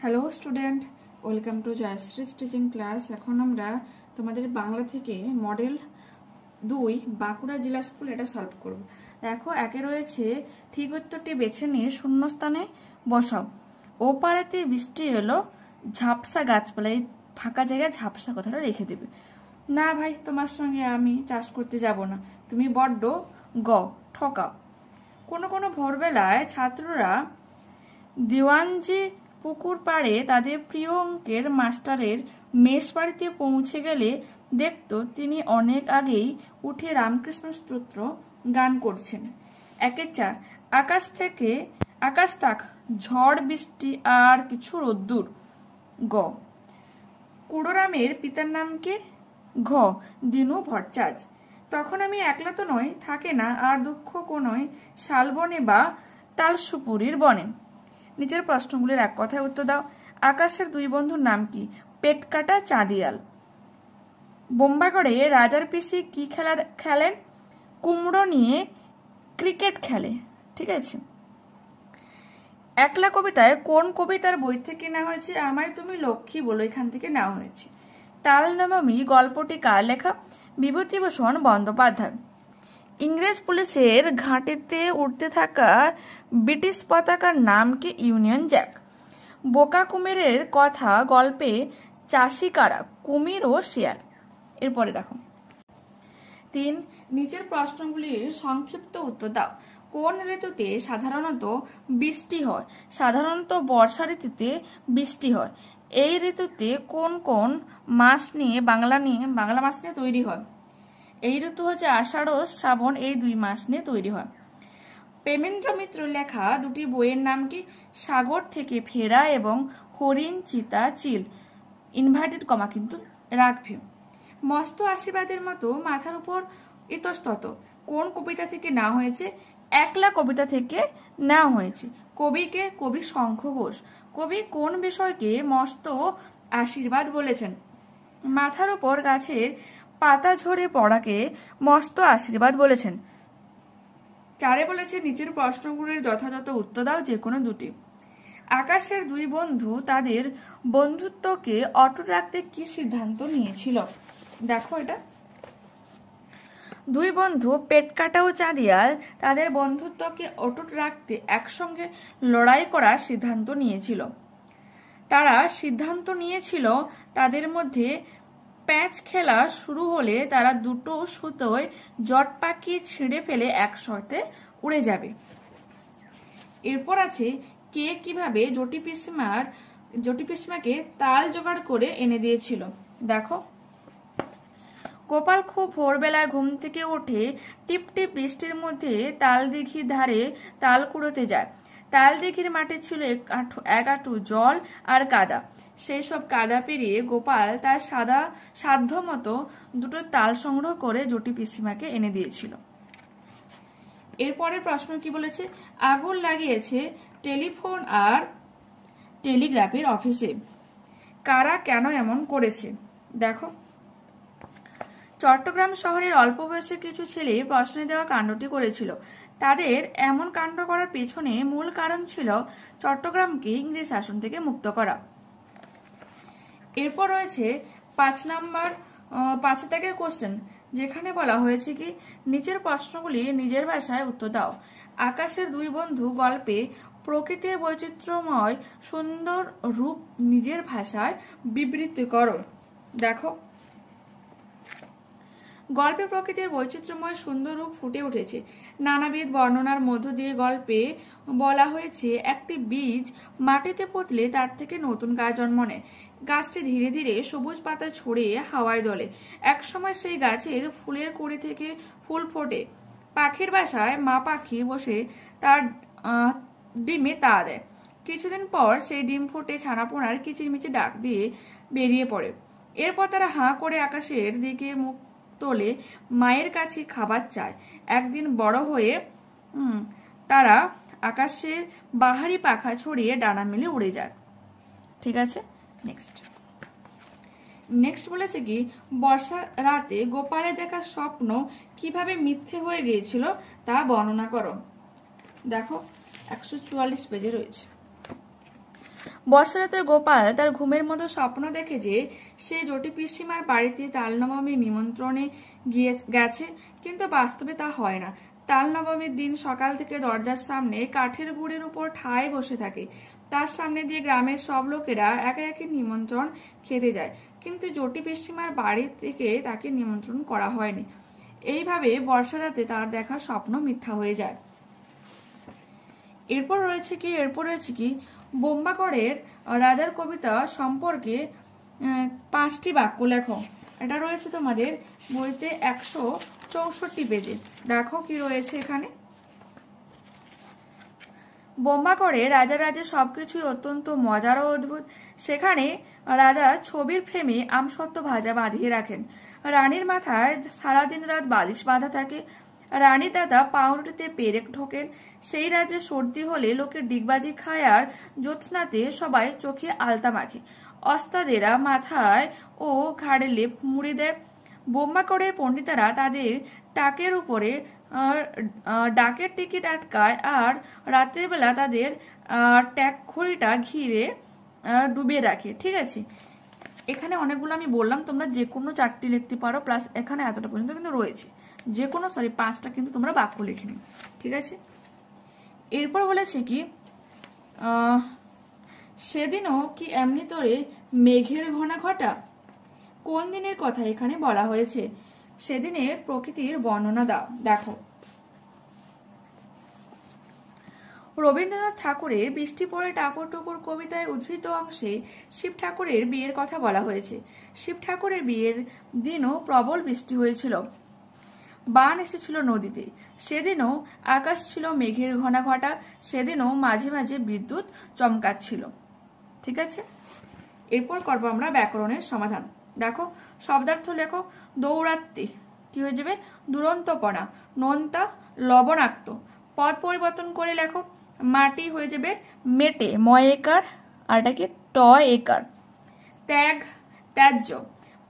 Hello student, welcome to Jayashree teaching class. এখন আমরা তোমাদের বাংলা থেকে মডেল 2 বাঁকুড়া জেলা স্কুল এটা সলভ করব। দেখো, একে রয়েছে ঠিক উত্তরটি বেছে নিয়ে শূন্যস্থানে বসাও। ও পাড়াতে বৃষ্টি এলো, ঝাপসা গাছপালা, এই ফাঁকা জায়গায় ঝাপসা কথাটা রেখে দেবে। না ভাই, তোমার সঙ্গে আমি চাষ করতে যাব না, তুমি বড্ড ঠকাও। কোনো কোনো ভোরবেলায় ছাত্ররা দেওয়ানজি পুকুর পাড়ে তাদের প্রিয় অঙ্কের মাস্টারের মেষ বাড়িতে পৌঁছে গেলে দেখত তিনি অনেক আগেই উঠে রামকৃষ্ণ স্তোত্র গান করছেন। 1-4 আকাশ তাক, ঝড় বৃষ্টি আর কিছু রোদ্দুর। কুড়োরামের পিতার নাম কে? দিনু ভট্টাচার্য। তখন আমি একলা তো নই, থাকে না আর দুঃখ কোনোই শালবনে বা তালসুপুরীর বনে। নিচের প্রশ্নগুলির এক কথায় উত্তর দাও। আকাশের দুই বন্ধুর নাম কি? পেটকাটা, চাঁদিয়াল। বোম্বাগড়ে রাজার পিসি কি খেলেন? কুমড়ো নিয়ে ক্রিকেট খেলে। ঠিক আছে। একলা কবিতায় কোন কবিতার বই থেকে নেওয়া হয়েছে? আমায় তুমি লক্ষ্মী বলো, এখান থেকে নেওয়া হয়েছে। তাল নবমী গল্পটি কার লেখা? বিভূতিভূষণ বন্দ্যোপাধ্যায়। ইংরেজ পুলিশের ঘাঁটিতে উঠতে থাকা ব্রিটিশ পতাকার নাম কি? Union Jack. বোকা কুমিরের কথা গল্পে চাষি কারা? কুমির ও শিয়াল। এরপরে দেখো 3, নিচের প্রশ্নগুলির সংক্ষিপ্ত উত্তর দাও। কোন ঋতুতে সাধারণত বৃষ্টি হয়? সাধারণত বর্ষা ঋতুতে বৃষ্টি হয়। এই ঋতুতে কোন কোন মাস নিয়ে বাংলা মাস নিয়ে তৈরি হয়? এই ঋতু হচ্ছে আষাঢ় ও শ্রাবণ, এই 2 মাস নিয়ে তৈরি হয়। প্রেমেন্দ্র মিত্র লেখা দুটি বইয়ের নাম কি? সাগর থেকে ফেরা এবং হরিণ চিতা চিল। ইনভার্টেড কমা কিন্তু রাখবে। মস্ত আশীর্বাদের মতো মাথার উপর ইতস্তত কোন কবিতা থেকে নেওয়া হয়েছে? একলা কবিতা থেকে নেওয়া হয়েছে। কবিকে? কবি শঙ্খ ঘোষ। কবি কোন বিষয়কে মস্ত আশীর্বাদ বলেছেন? মাথার উপর গাছের পাতা ঝরে পড়াকে মস্ত আশীর্বাদ বলেছেন। 4 বলেছে নিচের প্রশ্নগুলির যথাযথ উত্তর দাও, যে কোনো দুটি। আকাশের দুই বন্ধু তাদের বন্ধুত্বকে অটুট রাখতে কি সিদ্ধান্ত নিয়েছিল? দেখো, এটা দুই বন্ধু পেটকাটা ও চাঁদিয়াল তাদের বন্ধুত্বকে অটুট রাখতে একসঙ্গে লড়াই করার সিদ্ধান্ত নিয়েছিল। তারা সিদ্ধান্ত নিয়েছিল তাদের মধ্যে প্যাঁচ খেলা শুরু হলে তারা দুটো সুতোয় জট পাকিয়ে ছিঁড়ে ফেলে একসাথে উড়ে যাবে। এরপর আছে কে কিভাবে জটি পিসিমাকে তাল জোগাড় করে এনে দিয়েছিল? দেখো, গোপাল খুব ভোরবেলায় ঘুম থেকে উঠে টিপটিপ বৃষ্টির মধ্যে তালদিঘির ধারে তাল কুড়োতে যায়। তালদিঘির মাঠে ছিল এক হাঁটু জল আর কাদা। সেই সব কাদা পেরিয়ে গোপাল তার সাধ্য মতো দুটো তাল সংগ্রহ করে জটি পিসিমাকে এনে দিয়েছিল। এরপরের প্রশ্ন কি বলেছে? আগুন লাগিয়েছে টেলিফোন আর টেলিগ্রাফের অফিসে। কারা কেন এমন করেছে? দেখো, চট্টগ্রাম শহরের অল্প বয়সী কিছু ছেলে প্রশ্নে দেওয়া কাণ্ডটি করেছিল। তাদের এমন কাণ্ড করার পেছনে মূল কারণ ছিল চট্টগ্রামকে ইংরেজ শাসন থেকে মুক্ত করা। এরপর রয়েছে 5 দাগের কোশ্চেন, যেখানে বলা হয়েছে কি নিচের প্রশ্নগুলি নিজের ভাষায় উত্তর দাও। আকাশের দুই বন্ধু গল্পে প্রকৃতির বৈচিত্র্যময় সুন্দর রূপ নিজের ভাষায় বিবৃতি করো। দেখো, গল্পে প্রকৃতির বৈচিত্র্যময় সুন্দর রূপ ফুটে উঠেছে। নানাবিধ বর্ণনার মধ্য দিয়ে গল্পে বলা হয়েছে একটি বীজ মাটিতে পুঁতলে তার থেকে নতুন গাছ জন্ম নেয়। গাছটি ধীরে ধীরে সবুজ পাতা ছড়িয়ে হাওয়ায় দোলে। একসময় সেই গাছের ফুলের কুড়ি থেকে ফুল ফোটে। পাখির বাসায় মা পাখি বসে তার ডিমে তা দেয়। কিছুদিন পর সেই ডিম ফুটে ছানাপোনার কিচিরমিচির ডাক দিয়ে বেরিয়ে পড়ে। এরপর তারা হাঁ করে আকাশের দিকে মুখ তোলে, মায়ের কাছে খাবার চায়। একদিন বড় হয়ে তারা আকাশের বাহারি পাখা ছড়িয়ে ডানা মেলে উড়ে যায়। ঠিক আছে, নেক্সট বলেছে কি বর্ষা রাতে গোপালের দেখা স্বপ্ন কিভাবে মিথ্যে হয়ে গিয়েছিল তা বর্ণনা করো। দেখো, 144 পেজে রয়েছে। বর্ষারাতে গোপাল তার ঘুমের মতো স্বপ্ন দেখে যে সে জটি পিসিমার বাড়িতে তালনবমীর নিমন্ত্রণে গেছে, কিন্তু বাস্তবে তা হয় না। তালনবমীর দিন সকাল থেকে দরজার সামনে কাঠের গুঁড়ের উপর ঠায় বসে থাকে। তার সামনে দিয়ে গ্রামের সব লোকেরা একে একে নিমন্ত্রণ খেতে যায়, কিন্তু জটি পিসিমার বাড়ি থেকে তাকে নিমন্ত্রণ করা হয়নি। এইভাবে বর্ষারাতে তার দেখা স্বপ্ন মিথ্যা হয়ে যায়। এরপর রয়েছে কি বোম্বাকরের রাজার কবিতা সম্পর্কে 5টি বাক্য লেখো। এটা রয়েছে তোমাদের বইতে 164 পেজে। দেখো কি রয়েছে এখানে। বোম্বাকরে রাজা সবকিছুই অত্যন্ত মজার ও অদ্ভুত। সেখানে রাজা ছবির ফ্রেমে আমসত্ত্ব ভাজা বাঁধিয়ে রাখেন। রানীর মাথায় সারাদিন রাত বালিশ বাঁধা থাকে। রানী দাদা পাউরুটিতে পেরেক ঢোকেন। সেই রাজ্যে সর্দি হলে লোকে ডিগবাজি খায়, আর জ্যোৎস্নাতে সবাই চোখে আলতা মাখে। ওস্তাদেরা মাথায় ও ঘাড়ে লেপ মুড়ে দেয়। বোম্বাকরের পণ্ডিতেরা তাদের টাকের উপরে ডাকের টিকিট আটকায়, আর রাত্রের বেলা তাদের ট্যাক ঘড়িটা ঘিরে ডুবিয়ে রাখে। ঠিক আছে, এখানে অনেকগুলো আমি বললাম, তোমরা যে কোনো 4টি লিখতে পারো, প্লাস এখানে এতটা পর্যন্ত কিন্তু রয়েছে, যে কোনো 5টা কিন্তু তোমরা বাক্য লিখে নিও। ঠিক আছে, এরপর বলেছে কি সেদিনও কি এমনি তোরে মেঘের ঘনা ঘটা। কোন দিনের কথা এখানে বলা হয়েছে? সেদিনের প্রকৃতির বর্ণনা দাও। দেখো, রবীন্দ্রনাথ ঠাকুরের বৃষ্টি পড়ে টাপুর টুপুর কবিতায় উদ্ধৃত অংশে শিব ঠাকুরের বিয়ের কথা বলা হয়েছে। শিব ঠাকুরের বিয়ের দিনও প্রবল বৃষ্টি হয়েছিল, বান এসেছিল নদীতে। সেদিনও আকাশ ছিল মেঘের ঘনা ঘটা, সেদিনও মাঝে মাঝে বিদ্যুৎ চমকাচ্ছিল। ঠিক আছে, এরপর করবো আমরা ব্যাকরণের সমাধান। দেখো, শব্দার্থ লেখো। দৌড়াত্তি কি হয়ে যাবে? দুরন্তপনা। নোনতা লবণাক্ত। পদ পরিবর্তন করে লেখো। মাটি হয়ে যাবে মেটে, ময় একার, আর এটা কি ট একার। ত্যাগ ত্যায্য।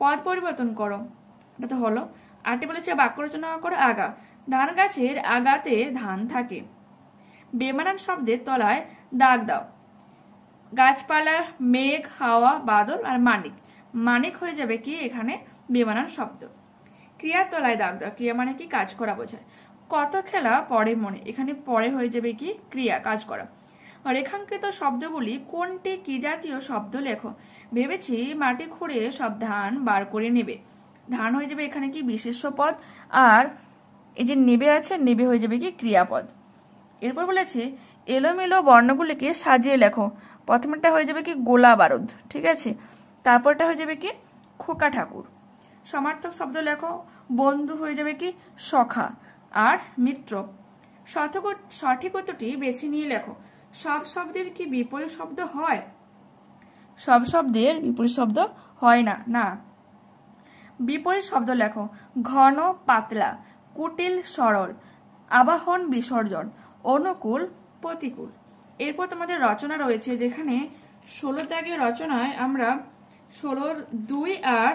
পদ পরিবর্তন করো, এটা তো হলো। আরটি বলেছে বাক্য রচনা করো। আগা, ধান গাছের আগাতে ধান থাকে। বেমানান শব্দের তলায় দাগ দাও। গাছপালা, মেঘ, হাওয়া, বাদল, আর মানিক। মানিক হয়ে যাবে কি এখানে বেমানান শব্দ। ক্রিয়ার তলায় দাগ দাও। ক্রিয়া মানে কি? কাজ করা বোঝায়। কত খেলা পরে মনে, এখানে পরে হয়ে যাবে কি ক্রিয়া, কাজ করা। রেখাঙ্কিত শব্দগুলি কোনটি কি জাতীয় শব্দ লেখো। ভেবেছি মাটি খুঁড়ে সব ধান বার করে নেবে। ধান হয়ে যাবে এখানে কি বিশেষ্য পদ, আর এই যে নেবে আছে, নেবে হয়ে যাবে কি ক্রিয়াপদ। এরপর বলেছে এলোমেলো বর্ণগুলিকে সাজিয়ে লেখো। প্রথমটা হয়ে যাবে কি গোলা বারুদ। ঠিক আছে, তারপরটা হয়ে যাবে কি খোকা ঠাকুর। সমার্থক শব্দ লেখো। বন্ধু হয়ে যাবে কি সখা, আর মিত্র। সঠিক উত্তরটি বেছে নিয়ে লেখো। সব শব্দের কি বিপরীত শব্দ হয়? সব শব্দের বিপরীত শব্দ হয় না। না, বিপরীত শব্দ লেখো। ঘন পাতলা, কুটিল সরল, আবাহন বিসর্জন, অনুকূল প্রতিকূল। এরপর তোমাদের রচনা রয়েছে, যেখানে 16 ত্যাগের রচনায় আমরা 16-র 2 আর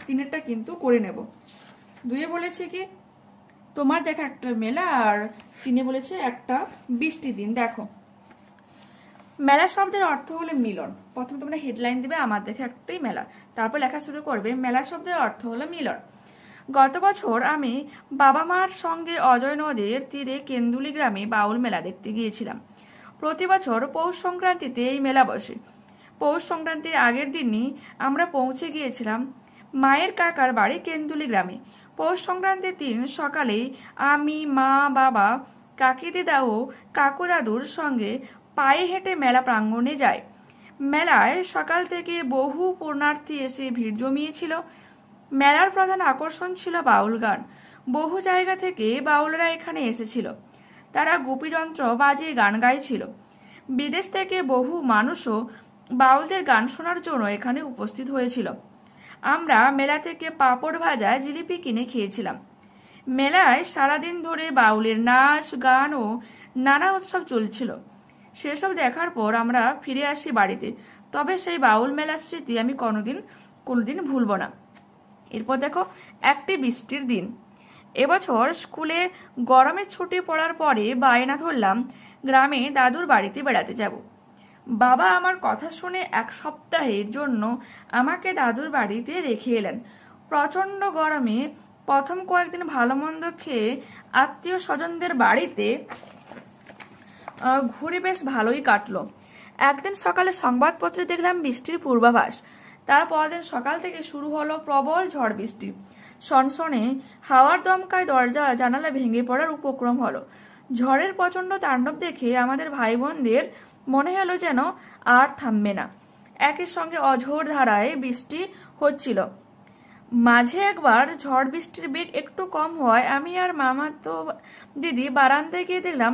3-এরটা কিন্তু করে নেব। 2-এ বলেছে কি তোমার দেখা একটা মেলা, আর 3-এ বলেছে একটা বৃষ্টি দিন। দেখো, মেলা শব্দের অর্থ হলো মিলন। প্রথমে তোমরা হেডলাইন দিবে আমার দেখে একটাই মেলা, তারপর লেখা শুরু করবে মেলা শব্দের অর্থ হলো মিলন। গত বছর আমি বাবা মার সঙ্গে অজয় নদীর তীরে কেন্দুলি গ্রামে বাউল মেলা দেখতে গিয়েছিলাম। প্রতি বছর পৌষ সংক্রান্তিতে এই মেলা বসে। পৌষ সংক্রান্তির আগের দিনই আমরা পৌঁছে গিয়েছিলাম মায়ের কাকার বাড়ি কেন্দুলি গ্রামে। পৌষ সংক্রান্তির দিন সকালেই আমি, মা, বাবা, কাকি দিদা ও কাকু দাদুর সঙ্গে পায়ে হেঁটে মেলা প্রাঙ্গণে যাই। মেলায় সকাল থেকে বহু পুণ্যার্থী এসে ভিড় জমিয়েছিল। মেলার প্রধান আকর্ষণ ছিল বাউল গান। বহু জায়গা থেকে বাউলরা এখানে এসেছিল। তারা গোপীযন্ত্র বাজিয়ে গান গাইছিল। বিদেশ থেকে বহু মানুষও বাউলদের গান শোনার জন্য এখানে উপস্থিত হয়েছিল। আমরা মেলা থেকে পাঁপড় ভাজা, জিলিপি কিনে খেয়েছিলাম। মেলায় সারাদিন ধরে বাউলের নাচ, গান ও নানা উৎসব চলছিল। সেসব দেখার পর আমরা ফিরে আসি বাড়িতে। তবে সেই বাউল মেলার স্মৃতি আমি কোনোদিন ভুলব না। এরপর দেখো, একটি বৃষ্টির দিন। এবছর স্কুলে গরমের ছুটি পড়ার পরে বায়না ধরলাম গ্রামে দাদুর বাড়িতে বেড়াতে যাব। বাবা আমার কথা শুনে 1 সপ্তাহের জন্য আমাকে দাদুর বাড়িতে রেখে এলেন। প্রচন্ড গরমে প্রথম কয়েকদিন ভালো মন্দ খেয়ে আত্মীয় স্বজনদের বাড়িতে ঘুরে বেশ ভালোই কাটলো। একদিন সকালে সংবাদপত্রে দেখলাম বৃষ্টির পূর্বাভাস। তার পরদিন সকাল থেকে শুরু হলো প্রবল ঝড় বৃষ্টি। সনসনে হাওয়ার দমকায় দরজা জানালা ভেঙে পড়ার উপক্রম হলো। ঝড়ের প্রচন্ড তাণ্ডব দেখে আমাদের ভাই বোনদের মনে হলো যেন আর থামবে না। একই সঙ্গে অঝোর ধারায় বৃষ্টি হচ্ছিল। মাঝে একবার ঝড় বৃষ্টির বেগ একটু কম হওয়ায় আমি আর মামাতো দিদি বারান্দায় গিয়ে দেখলাম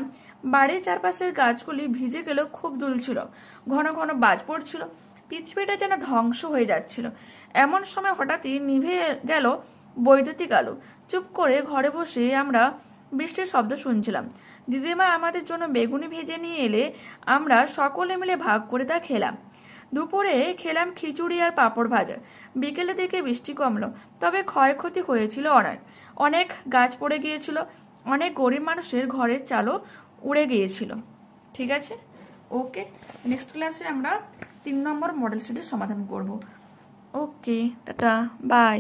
বাড়ির চারপাশের গাছগুলি ভিজে গেলেও খুব দুলছিল। ঘন ঘন বাজ পড়ছিল। পৃথিবীটা যেন ধ্বংস হয়ে যাচ্ছিল। এমন সময় হঠাৎই নিভে গেল বৈদ্যুতিক আলো। চুপ করে ঘরে বসে আমরা বৃষ্টির শব্দ শুনছিলাম। দিদিমা আমাদের জন্য বেগুনি ভেজে নিয়ে এলে আমরা সকলে মিলে ভাগ করে তা খেলাম। দুপুরে খেলাম খিচুড়ি আর পাঁপড় ভাজা। বিকেলে দিকে বৃষ্টি কমলো, তবে ক্ষয়ক্ষতি হয়েছিল অনেক। অনেক গাছ পড়ে গিয়েছিল, অনেক গরিব মানুষের ঘরের চালও উড়ে গিয়েছিল। ঠিক আছে, ওকে। নেক্সট ক্লাসে আমরা 3 নম্বর মডেল সেটের সমাধান করব। ওকে, টাটা, বাই।